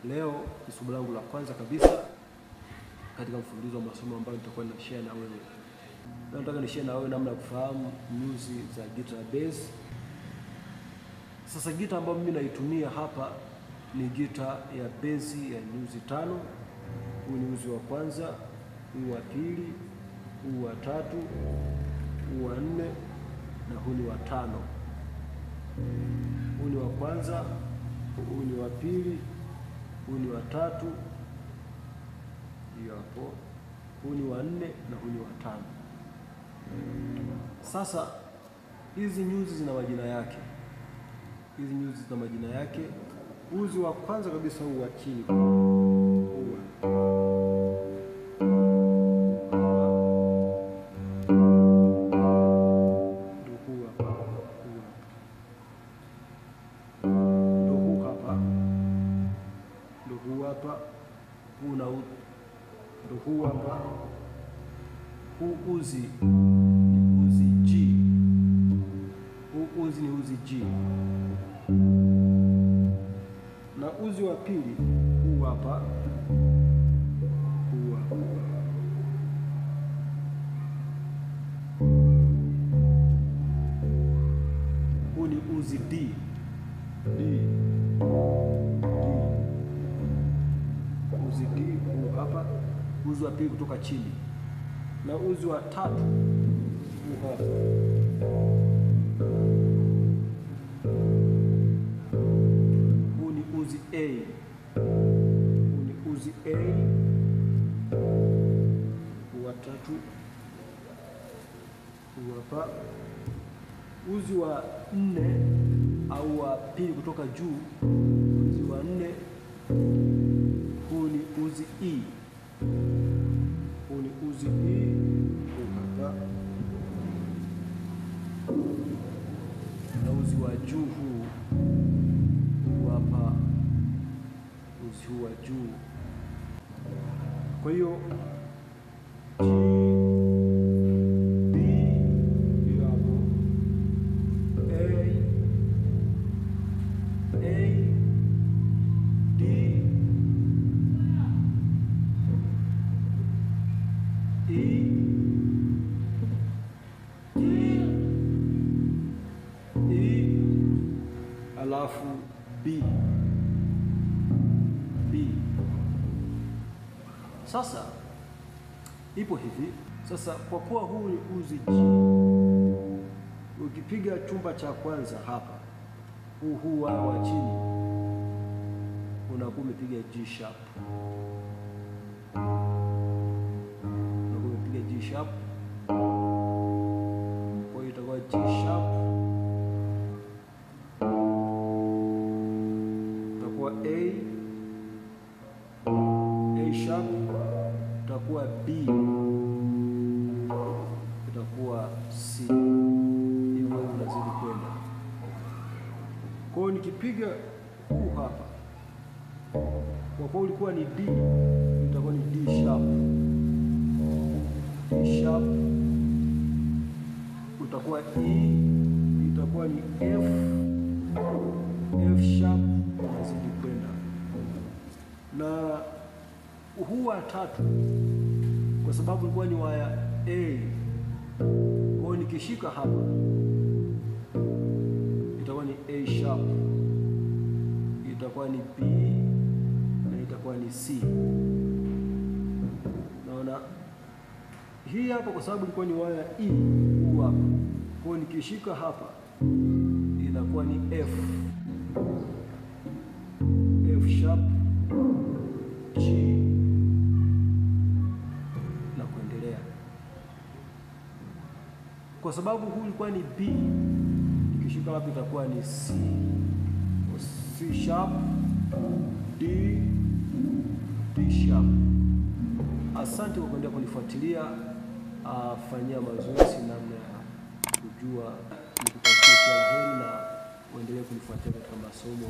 Leo ni somo langu la kwanza kabisa katika mfululizo wa masomo ambayo nitakuwa na share na wewe. Leo nataka ni share na wewe namna ya kufahamu nyuzi za gitaa bass. Sasa gitaa ambayo mimi naitumia hapa ni gitaa ya bass ya nyuzi 5. Huu ni nyuzi wa kwanza, huu wa pili, huu wa tatu, huu wa 4 na huu ni wa 5. Huu ni wa kwanza, huu ni wa pili, huu ni wa tatu, hiyo hapo, huu ni wa 4 na huu ni wa 5. Sasa hizi nyuzi zina majina yake. Hizi nyuzi zina majina yake. Uzi wa kwanza kabisa huu wa chini, huu hapa, huu uzi ni uzi G. Huu uzi ni uzi G. Na uzi wa pili huu hapa, huu hapa. Huu ni uzi D. Uzi D huu hapa, uzi wa pili kutoka chini. Na uzi wa tatu huu hapa. Huu ni uzi A. Huu ni uzi A. Huu wa tatu huu hapa. Uzi wa 4 au wa pili kutoka juu, uzi wa 4, huu ni uzi E. Huu ni uzi E, huu hapa. Na uzi wa juu huu hapa, uzi huu wa juu. Kwa hiyo G, B, hiyo hapo, A, D, E, alafu B. Sasa ipo hivi. Sasa kwa kuwa huu ni uzi G, ukipiga chumba cha kwanza hapa, huu wa chini, unakuwa umepiga G sharp. Unakuwa umepiga G sharp. Kwa hiyo itakuwa G sharp, itakuwa A sharp, itakuwa B, itakuwa C. Hivyo unazidi kwenda. Kwa hiyo nikipiga huu hapa, kwa kuwa ulikuwa ni D, itakuwa ni D sharp. D sharp, utakuwa E, itakuwa ni F, F sharp, unazidi kwenda. Na huu wa tatu, kwa sababu ulikuwa ni waya A, kwa hiyo nikishika hapa itakuwa ni A sharp, itakuwa ni B na itakuwa ni C. Naona hii hapa, kwa sababu ilikuwa ni waya E huu hapa, kwa hiyo nikishika hapa inakuwa ni F, F sharp, G na kuendelea. Kwa sababu huu ulikuwa ni B, nikishika hapa itakuwa ni C, C sharp, D, D sharp. Asante kwa kuendelea kunifuatilia. Fanyia mazoezi namna ya kujua, nikutakia kila la heri na uendelee kunifuatilia katika masomo.